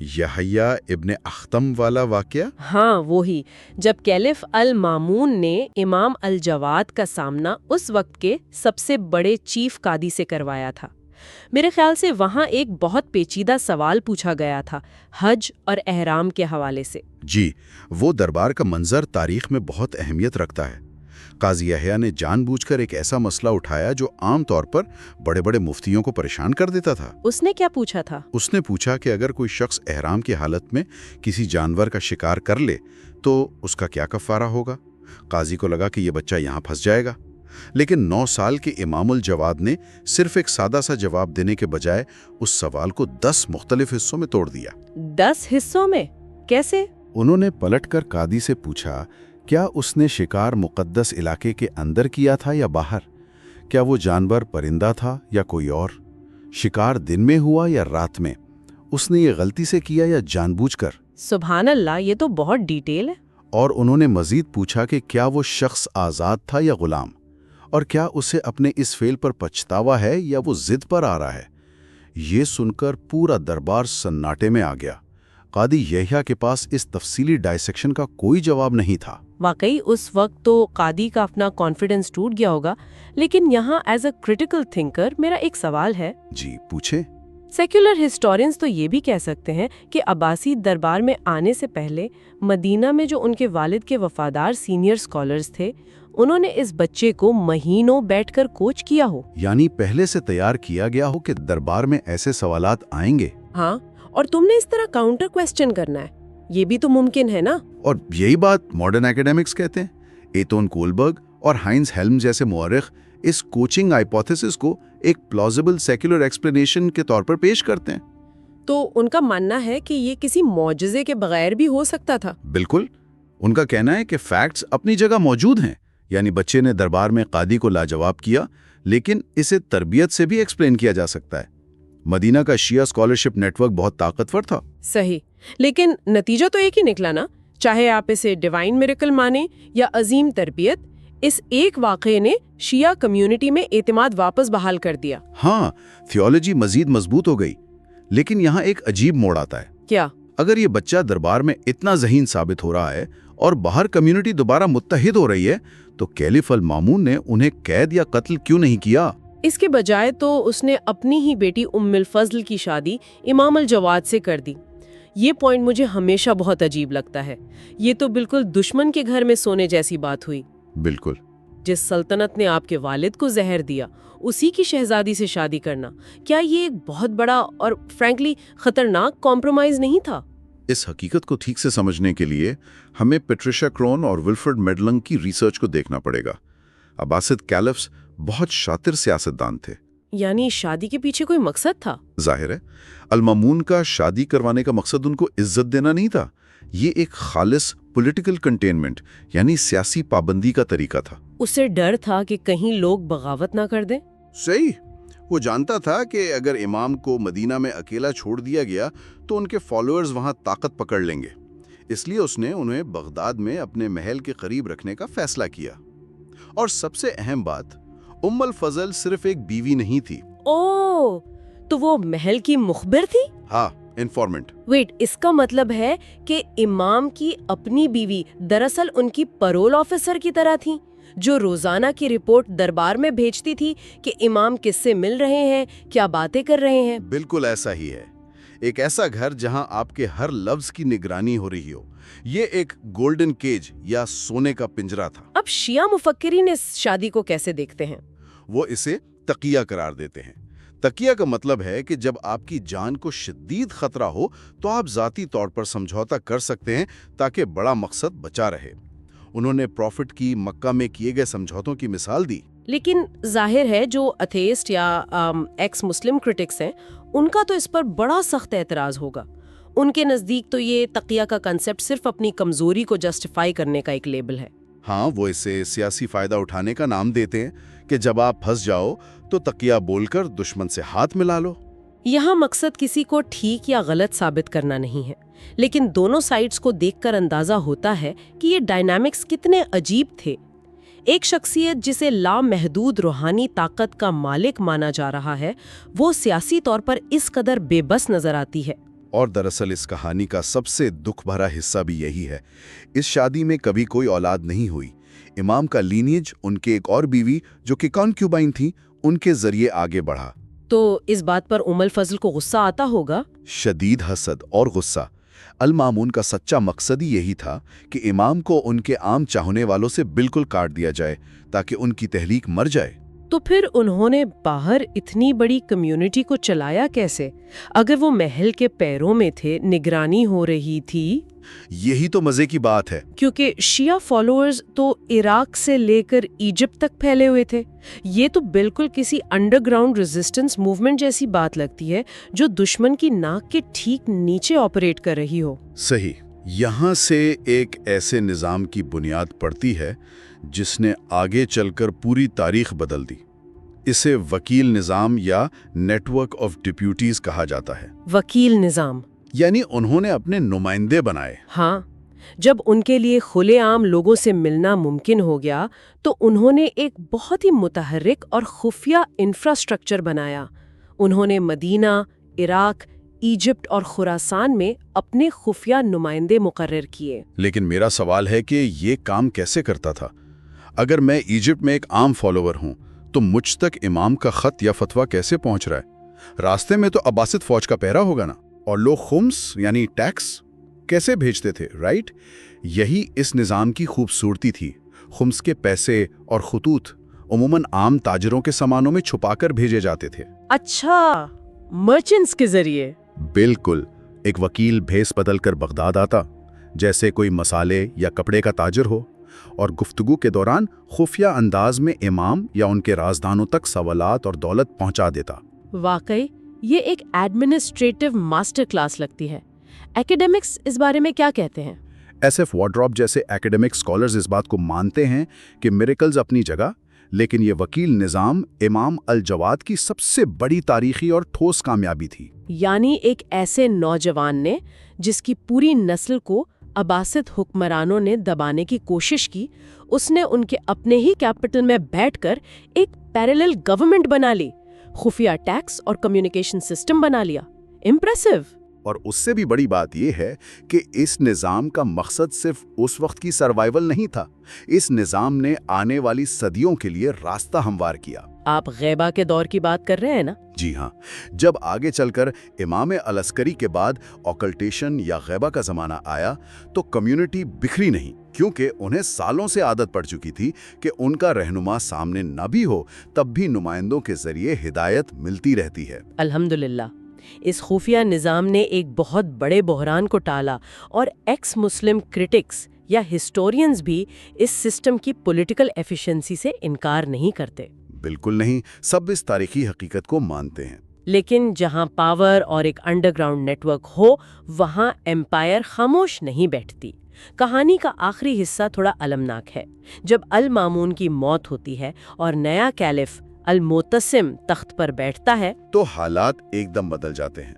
یحییٰ ابن اختم والا واقعہ؟ ہاں وہی، جب کیلف المامون نے امام الجواد کا سامنا اس وقت کے سب سے بڑے چیف قاضی سے کروایا تھا۔ میرے خیال سے وہاں ایک بہت پیچیدہ سوال پوچھا گیا تھا حج اور احرام کے حوالے سے۔ جی، وہ دربار کا منظر تاریخ میں بہت اہمیت رکھتا ہے۔ قاضی یحییٰ نے جان بوجھ کر ایک ایسا مسئلہ اٹھایا جو عام طور پر بڑے بڑے مفتیوں کو پریشان کر دیتا تھا۔ اس نے کیا پوچھا تھا؟ اس نے پوچھا کہ اگر کوئی شخص احرام کی حالت میں کسی جانور کا شکار کر لے تو اس کا کیا کفارہ ہوگا؟ قاضی کو لگا کہ یہ بچہ یہاں پھنس جائے گا، لیکن 9 سال کے امام الجواد نے صرف ایک سادہ سا جواب دینے کے بجائے اس سوال کو 10 مختلف حصوں میں توڑ دیا۔ 10 حصوں میں؟ کیسے؟ انہوں نے پلٹ کر قاضی سے پوچھا، کیا اس نے شکار مقدس علاقے کے اندر کیا تھا یا باہر؟ کیا وہ جانور پرندہ تھا یا کوئی اور؟ شکار دن میں ہوا یا رات میں؟ اس نے یہ غلطی سے کیا یا جان بوجھ کر؟ سبحان اللہ، یہ تو بہت ڈیٹیل ہے۔ اور انہوں نے مزید پوچھا کہ کیا وہ شخص آزاد تھا یا غلام، اور کیا اسے اپنے اس فعل پر پچھتاوا ہے یا وہ ضد پر آ رہا ہے۔ یہ سن کر پورا دربار سناٹے میں آ گیا۔ قاضی یحییٰ کے پاس اس تفصیلی ڈائسیکشن کا کوئی جواب نہیں تھا۔ واقعی اس وقت تو قاضی کا اپنا کانفیڈنس ٹوٹ گیا ہوگا، لیکن یہاں ایز اے کریٹیکل تھنکر میرا ایک سوال ہے۔ جی پوچھیں۔ سیکولر ہسٹورینز تو یہ بھی کہہ سکتے ہیں کہ عباسی دربار میں آنے سے پہلے مدینہ میں جو ان کے والد کے وفادار سینئر اسکالرز تھے، انہوں نے اس بچے کو مہینوں بیٹھ کر کوچ کیا ہو۔ یعنی پہلے سے تیار کیا گیا ہو کہ دربار میں ایسے سوالات آئیں گے۔ ہاں، اور تم نے اس طرح کاؤنٹر کویسچن کرنا ہے، یہ بھی تو ممکن ہے نا۔ اور یہی بات ماڈرن ایکیڈیمکس کہتے ہیں۔ ایتون کولبرگ اور ہائنز ہیلم جیسے مورخ اس کوچنگ ہائپوتھیسس کو ایک پلازیبل سیکولر ایکسپلینیشن کے طور پر پیش کرتے ہیں۔ تو ان کا ماننا ہے کہ یہ کسی معجزے کے بغیر بھی ہو سکتا تھا۔ بالکل، ان کا کہنا ہے کہ فیکٹس اپنی جگہ موجود ہیں، یعنی بچے نے دربار میں قاضی کو لاجواب کیا، لیکن اسے تربیت سے بھی ایکسپلین کیا جا سکتا ہے۔ مدینہ کا شیعہ اسکالرشپ نیٹ ورک بہت طاقتور تھا۔ صحیح، لیکن نتیجہ تو ایک ہی نکلا نا، چاہے آپ اسے ڈیوائن میریکل مانیں یا عظیم تربیت، اس ایک واقعے نے شیعہ کمیونٹی میں اعتماد واپس بحال کر دیا۔ ہاں، تھیولوجی مزید مضبوط ہو گئی، لیکن یہاں ایک عجیب موڑ آتا ہے۔ کیا؟ اگر یہ بچہ دربار میں اتنا ذہین ثابت ہو رہا ہے اور باہر کمیونٹی دوبارہ متحد ہو رہی ہے، تو کیلف المامون نے انہیں قید یا قتل کیوں نہیں کیا؟ اس کے بجائے تو اس نے اپنی ہی بیٹی ام الفضل کی شادی امام الجواد سے کر دی۔ یہ پوائنٹ مجھے ہمیشہ بہت عجیب لگتا ہے۔ یہ تو بالکل دشمن کے گھر میں سونے جیسی بات ہوئی۔ بالکل۔ جس سلطنت نے آپ کے والد کو زہر دیا، اسی کی شہزادی سے شادی کرنا، کیا یہ ایک بہت بڑا اور فرینکلی خطرناک کمپرومائز نہیں تھا؟ اس حقیقت کو ٹھیک سے سمجھنے کے لیے ہمیں پیٹریشیا کرون اور ولفرڈ میڈلنگ کی ریسرچ کو دیکھنا پڑے گا۔ عباسد کیلفز بہت شاطر سیاستدان تھے۔ یعنی شادی کے پیچھے کوئی مقصد تھا؟ ظاہر ہے، المامون کا شادی کروانے کا مقصد ان کو عزت دینا نہیں تھا، یہ ایک خالص پولیٹیکل کنٹینمنٹ یعنی سیاسی پابندی کا طریقہ تھا۔ اسے ڈر تھا کہ کہیں لوگ بغاوت نہ کر دیں۔ صحیح، وہ جانتا تھا کہ اگر امام کو مدینہ میں اکیلا چھوڑ دیا گیا تو ان کے فالوورز وہاں طاقت پکڑ لیں گے، اس لیے اس نے انہیں بغداد میں اپنے محل کے قریب رکھنے کا فیصلہ کیا۔ اور سب سے اہم بات، ام الفضل صرف ایک بیوی نہیں تھی۔ اوہ، تو وہ محل کی مخبر تھی؟ ہاں، انفارمنٹ۔ ویٹ، اس کا مطلب ہے کہ امام کی اپنی بیوی دراصل ان کی پرول آفیسر کی طرح تھی، جو روزانہ کی رپورٹ دربار میں بھیجتی تھی کہ امام کس سے مل رہے ہیں، کیا باتیں کر رہے ہیں۔ بالکل ایسا ہی ہے، ایک ایسا گھر جہاں آپ کے ہر لفظ کی نگرانی ہو رہی ہو۔ یہ ایک گولڈن کیج یا سونے کا پنجرا تھا۔ اب شیعہ مفکرین اس شادی کو کیسے دیکھتے ہیں؟ وہ اسے تقیہ قرار دیتے ہیں۔ تقیہ کا مطلب ہے کہ جب آپ کی جان کو شدید خطرہ ہو تو آپ ذاتی طور پر سمجھوتا کر سکتے ہیں تاکہ بڑا مقصد بچا رہے۔ انہوں نے پروفٹ کی مکہ میں کیے گئے سمجھوتوں کی مثال دی۔ لیکن ظاہر ہے جو ایتھیسٹ یا ایکس مسلم کرٹکس ہیں، ان کا تو اس پر بڑا سخت اعتراض ہوگا۔ ان کے نزدیک تو یہ تقیہ کا کنسپٹ صرف اپنی کمزوری کو جسٹیفائی کرنے کا ایک لیبل ہے۔ ہاں، وہ اسے سیاسی فائدہ اٹھانے کا نام دیتے ہیں کہ جب آپ پھنس جاؤ تو تقیہ بول کر دشمن سے ہاتھ ملا لو۔ یہاں مقصد کسی کو ٹھیک یا غلط ثابت کرنا نہیں ہے، لیکن دونوں سائڈز کو دیکھ کر اندازہ ہوتا ہے کہ یہ ڈائنامکس کتنے عجیب تھے۔ ایک شخصیت جسے لامحدود روحانی طاقت کا مالک مانا جا رہا ہے، وہ سیاسی طور پر اس قدر بے بس نظر آتی ہے۔ اور دراصل اس کہانی کا سب سے دکھ بھرا حصہ بھی یہی ہے۔ اس شادی میں کبھی کوئی اولاد نہیں ہوئی۔ امام کا لینیج ان کے ایک اور بیوی جو کہ کانکیوبائن تھیں ان کے ذریعے آگے بڑھا۔ تو اس بات پر الفضل کو غصہ آتا ہوگا؟ شدید حسد اور غصہ۔ المامون کا سچا مقصد ہی یہی تھا کہ امام کو ان کے عام چاہنے والوں سے بالکل کاٹ دیا جائے تاکہ ان کی تہلیک مر جائے۔ تو پھر انہوں نے باہر اتنی بڑی کمیونٹی کو چلایا کیسے؟ اگر وہ محل کے پیروں میں تھے، نگرانی ہو رہی تھی۔ یہی تو مزے کی بات ہے۔ کیونکہ شیعہ فالوورز تو عراق سے لے کر ایجپٹ تک پھیلے ہوئے تھے۔ یہ تو بالکل کسی انڈر گراؤنڈ ریزسٹنس موومنٹ جیسی بات لگتی ہے جو دشمن کی ناک کے ٹھیک نیچے آپریٹ کر رہی ہو۔ صحیح۔ یہاں سے ایک ایسے نظام کی بنیاد پڑتی ہے جس نے آگے چل کر پوری تاریخ بدل دی۔ اسے وکیل نظام یا نیٹ ورک آف ڈیپیوٹیز کہا جاتا ہے۔ وکیل نظام یعنی انہوں نے اپنے نمائندے بنائے۔ ہاں، جب ان کے لیے کھلے عام لوگوں سے ملنا ممکن ہو گیا تو انہوں نے ایک بہت ہی متحرک اور خفیہ انفراسٹرکچر بنایا۔ انہوں نے مدینہ، عراق، ایجپٹ اور خراسان میں اپنے خفیہ نمائندے مقرر کیے۔ لیکن میرا سوال ہے کہ یہ کام کیسے کرتا تھا؟ اگر میں ایجپٹ میں ایک عام فالوور ہوں تو مجھ تک امام کا خط یا فتویٰ کیسے پہنچ رہا ہے؟ راستے میں تو عباسد فوج کا پہرا ہوگا نا، اور لوگ خمس یعنی ٹیکس کیسے بھیجتے تھے، رائٹ؟ یہی اس نظام کی خوبصورتی تھی۔ خمس کے پیسے اور خطوط عموماً عام تاجروں کے سامانوں میں چھپا کر بھیجے جاتے تھے۔ اچھا، مرچنٹس کے ذریعے؟ بالکل۔ ایک وکیل بھیس بدل کر بغداد آتا، جیسے کوئی مسالے یا کپڑے کا تاجر ہو، اور گفتگو کے دوران خفیہ انداز میں امام یا ان کے رازدانوں تک سوالات اور دولت پہنچا دیتا۔ واقعی یہ ایک ایڈمنسٹریٹو ماسٹر کلاس لگتی ہے۔ ایکیڈیمکس اس بارے میں کیا کہتے ہیں؟ ایس ایف وارڈراپ جیسے ایکیڈیمک اسکالرز اس بات کو مانتے ہیں کہ میریکلز اپنی جگہ، لیکن یہ وکیل نظام امام الجواد کی سب سے بڑی تاریخی اور ٹھوس کامیابی تھی۔ یعنی ایک ایسے نوجوان نے جس کی پوری نسل کو عباسد حکمرانوں نے دبانے کی کوشش کی، اس نے ان کے اپنے ہی کیپٹل میں بیٹھ کر ایک پیرالل گورنمنٹ بنا لی، خفیہ ٹیکس اور کمیونیکیشن سسٹم بنا لیا۔ امپریسو۔ اور اس سے بھی بڑی بات یہ ہے کہ اس نظام کا مقصد صرف اس وقت کی سروائیول نہیں تھا، اس نظام نے آنے والی صدیوں کے لیے راستہ ہموار کیا۔ آپ غیبہ کے دور کی بات کر رہے ہیں نا؟ جی ہاں۔ جب آگے چل کر امام العسکری کے بعد آکلٹیشن یا غیبہ کا زمانہ آیا تو کمیونٹی بکھری نہیں، کیونکہ انہیں سالوں سے عادت پڑ چکی تھی کہ ان کا رہنما سامنے نہ بھی ہو تب بھی نمائندوں کے ذریعے ہدایت ملتی رہتی ہے۔ الحمدللہ، اس خفیہ نظام نے ایک بہت بڑے بحران کو ٹالا، اور ایکس مسلم کرٹکس یا ہسٹورینز بھی اس سسٹم کی پولیٹیکل ایفیشنسی سے انکار نہیں کرتے۔ بالکل نہیں، سب اس تاریخی حقیقت کو مانتے ہیں۔ لیکن جہاں پاور اور ایک انڈر گراؤنڈ نیٹ ورک ہو، وہاں ایمپائر خاموش نہیں بیٹھتی۔ کہانی کا آخری حصہ تھوڑا المناک ہے۔ جب المامون کی موت ہوتی ہے اور نیا کیلف المعتصم تخت پر بیٹھتا ہے تو حالات ایک دم بدل جاتے ہیں،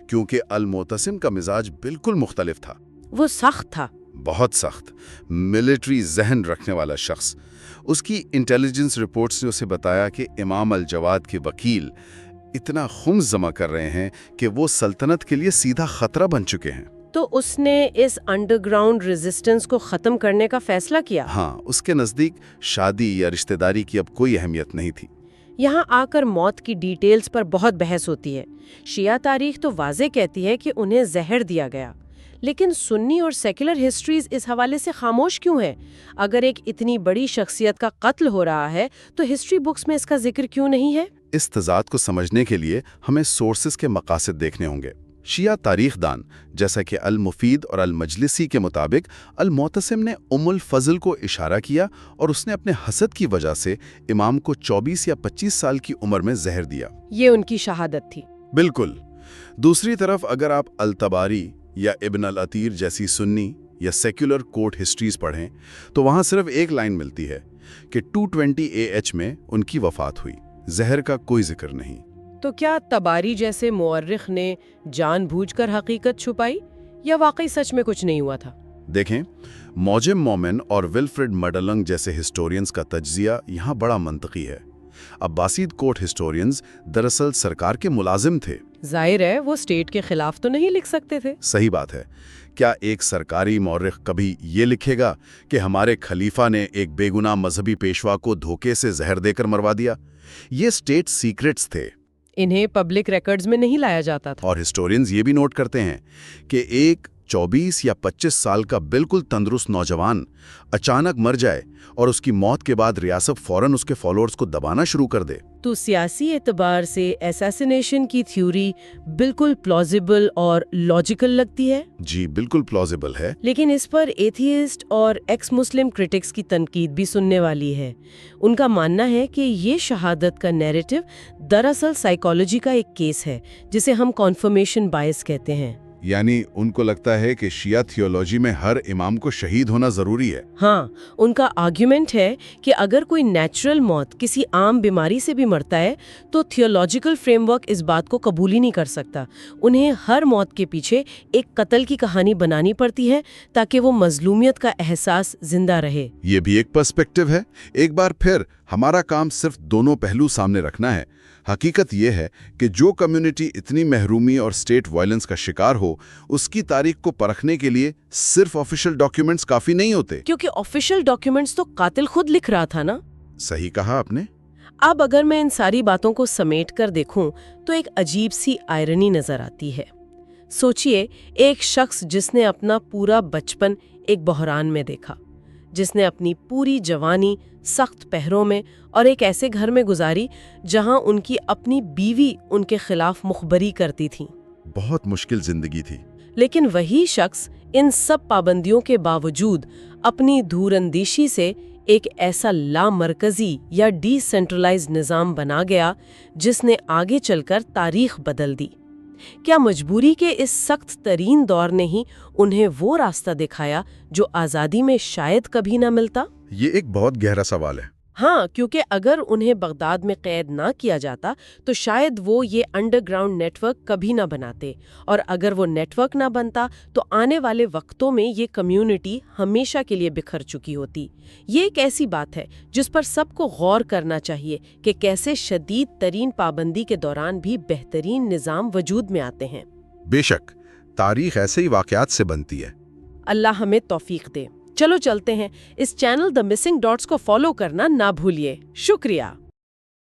کیونکہ المعتصم کا مزاج بالکل مختلف تھا۔ وہ سخت تھا، بہت سخت، ملٹری ذہن رکھنے والا شخص۔ اس کی انٹیلیجنس رپورٹس نے اسے بتایا کہ امام الجواد کے وکیل اتنا خمس جمع کر رہے ہیں کہ وہ سلطنت کے لیے سیدھا خطرہ بن چکے ہیں۔ تو اس نے اس انڈر گراؤنڈ ریزسٹنس کو ختم کرنے کا فیصلہ کیا۔ ہاں، اس کے نزدیک شادی یا رشتہ داری کی اب کوئی اہمیت نہیں تھی۔ یہاں آ کر موت کی ڈیٹیلز پر بہت بحث ہوتی ہے۔ شیعہ تاریخ تو واضح کہتی ہے کہ انہیں زہر دیا گیا، لیکن سنی اور سیکولر ہسٹریز اس حوالے سے خاموش کیوں ہے؟ اگر ایک اتنی بڑی شخصیت کا قتل ہو رہا ہے تو ہسٹری بکس میں اس کا ذکر کیوں نہیں ہے؟ اس تضاد کو سمجھنے کے لیے ہمیں سورسز کے مقاصد دیکھنے ہوں گے۔ شیعہ تاریخ دان جیسا کہ المفید اور المجلسی کے مطابق المعتصم نے الفضل کو اشارہ کیا اور اس نے اپنے حسد کی وجہ سے امام کو 24 یا 25 سال کی عمر میں زہر دیا۔ یہ ان کی شہادت تھی۔ بالکل۔ دوسری طرف اگر آپ الطباری یا ابن العطیر جیسی سنی یا سیکولر کورٹ ہسٹریز پڑھیں تو وہاں صرف ایک لائن ملتی ہے کہ 220 AH میں ان کی وفات ہوئی، زہر کا کوئی ذکر نہیں۔ تو کیا تباری جیسے مورخ نے جان بوجھ کر حقیقت چھپائی یا واقعی سچ میں کچھ نہیں ہوا تھا؟ دیکھیں، موجم مومن اور ولفریڈ مڈلنگ جیسے ہسٹورینز کا تجزیہ یہاں بڑا منطقی ہے۔ عباسید کورٹ ہسٹورینز دراصل سرکار کے ملازم تھے۔ ظاہر ہے وہ اسٹیٹ کے خلاف تو نہیں لکھ سکتے تھے۔ صحیح بات ہے۔ کیا ایک سرکاری مورخ کبھی یہ لکھے گا کہ ہمارے خلیفہ نے ایک بے گناہ مذہبی پیشوا کو دھوکے سے زہر دے کر مروا دیا؟ یہ اسٹیٹ سیکرٹس تھے، انہیں پبلک ریکارڈز میں نہیں لایا جاتا تھا۔ اور ہسٹورینز یہ بھی نوٹ کرتے ہیں کہ ایک 24 یا 25 سال کا بالکل تندرست نوجوان اچانک مر جائے اور اس کی موت کے بعد ریاست فوراً اس کے فالوورز کو دبانا شروع کر دے۔ تو سیاسی اعتبار سے اسیسینیشن کی تھیوری بالکل پلازیبل اور لاجیکل لگتی ہے؟ جی بالکل پلازیبل ہے۔ لیکن اس پر ایتھیسٹ اور ایکس مسلم کرٹکس کی تنقید بھی سننے والی ہے۔ ان کا ماننا ہے کہ یہ شہادت کا نیریٹو دراصل سائیکالوجی کا ایک کیس ہے جسے ہم کنفرمیشن بائس کہتے ہیں۔ یعنی ان کو لگتا ہے کہ شیعہ تھیولوجی میں ہر امام کو شہید ہونا ضروری ہے۔ ہاں، ان کا آرگیومنٹ ہے کہ اگر کوئی نیچرل موت کسی عام بیماری سے بھی مرتا ہے تو تھیولوجیکل فریم ورک اس بات کو قبول ہی نہیں کر سکتا۔ انہیں ہر موت کے پیچھے ایک قتل کی کہانی بنانی پڑتی ہے تاکہ وہ مظلومیت کا احساس زندہ رہے۔ یہ بھی ایک پرسپیکٹیو ہے۔ ایک بار پھر ہمارا کام صرف دونوں پہلو سامنے رکھنا ہے۔ حقیقت یہ ہے کہ جو کمیونٹی اتنی محرومی اور اسٹیٹ وائلنس کا شکار ہو، اس کی تاریخ کو پرکھنے کے لیے صرف آفیشیل ڈاکیومنٹس کافی نہیں ہوتے۔ کیونکہ آفیشیل ڈاکیومنٹس تو قاتل خود لکھ رہا تھا نا۔ صحیح کہا آپ نے۔ اب اگر میں ان ساری باتوں کو سمیٹ کر دیکھوں تو ایک عجیب سی آئرنی نظر آتی ہے۔ سوچئے، ایک شخص جس نے اپنا پورا بچپن ایک بحران میں دیکھا، جس نے اپنی پوری جوانی سخت پہروں میں اور ایک ایسے گھر میں گزاری جہاں ان کی اپنی بیوی ان کے خلاف مخبری کرتی تھی۔ بہت مشکل زندگی تھی۔ لیکن وہی شخص ان سب پابندیوں کے باوجود اپنی دھور اندیشی سے ایک ایسا لامرکزی یا ڈی سینٹرلائز نظام بنا گیا جس نے آگے چل کر تاریخ بدل دی۔ کیا مجبوری کے اس سخت ترین دور نے ہی انہیں وہ راستہ دکھایا جو آزادی میں شاید کبھی نہ ملتا؟ یہ ایک بہت گہرا سوال ہے۔ ہاں، کیونکہ اگر انہیں بغداد میں قید نہ کیا جاتا تو شاید وہ یہ انڈر گراؤنڈ نیٹ ورک کبھی نہ بناتے، اور اگر وہ نیٹ ورک نہ بنتا تو آنے والے وقتوں میں یہ کمیونٹی ہمیشہ کے لیے بکھر چکی ہوتی۔ یہ ایک ایسی بات ہے جس پر سب کو غور کرنا چاہیے کہ کیسے شدید ترین پابندی کے دوران بھی بہترین نظام وجود میں آتے ہیں۔ بے شک تاریخ ایسے ہی واقعات سے بنتی ہے۔ اللہ ہمیں توفیق دے۔ چلو چلتے ہیں۔ اس چینل دی مسنگ ڈاٹس کو فالو کرنا نہ بھولیے۔ شکریہ۔